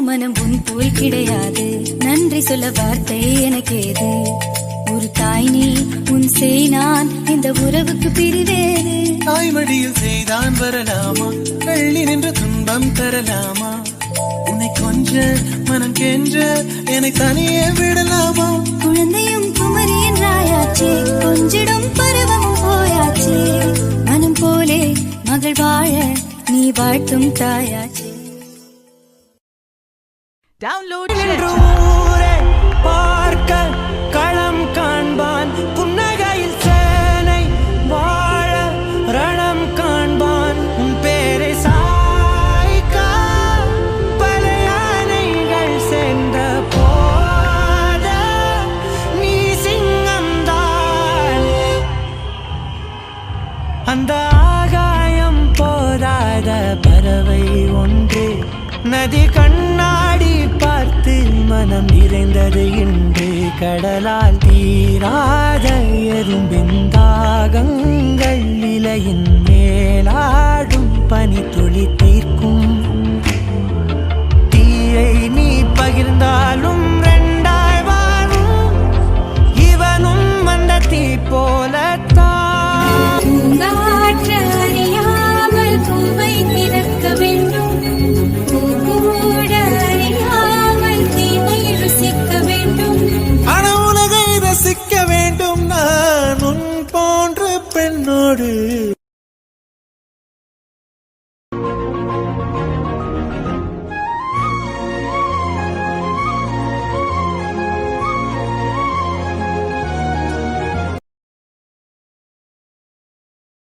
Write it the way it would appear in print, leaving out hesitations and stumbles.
மனம் உன் போல் கிடையாது. நன்றி சொல்ல வார்த்தை எனக்கேது. ஒரு தாய் நீ, உன் செய் நான், இந்த உறவுக்கு பிரிவேது. தாய்மடியில் செய்தான் வரலாமா, கள்ளி நின்று துன்பம் தரலாமா? உன்னை கொஞ்ச மனம் கென்ற என்னை தனியே விடலாமா? குழந்தையும் குமரி என்றாயாச்சே, கொஞ்சிடும் பருவமும் போயாச்சே. மனம் போலே மகள் வாழ நீ வாழ்த்தும் தாயாச்சே. டவுன்லோட் பார்க்க களம் காண்பான், புன்னகையில் சேனை வாழ ரணம் காண்பான். உன் பேரை சாய்க்க பல யானைகள் சேர்ந்த போத நீ சிங்கம்தான். அந்த ஆகாயம் போதாத பறவை ஒன்று நதி கண்ணாடி பார்த்து மனம் நிறைந்தது இன்று. கடலால் தீராத எறும்பின் தாகங்கள் இலையின் மேலாடும் பனி துளி தீர்க்கும்.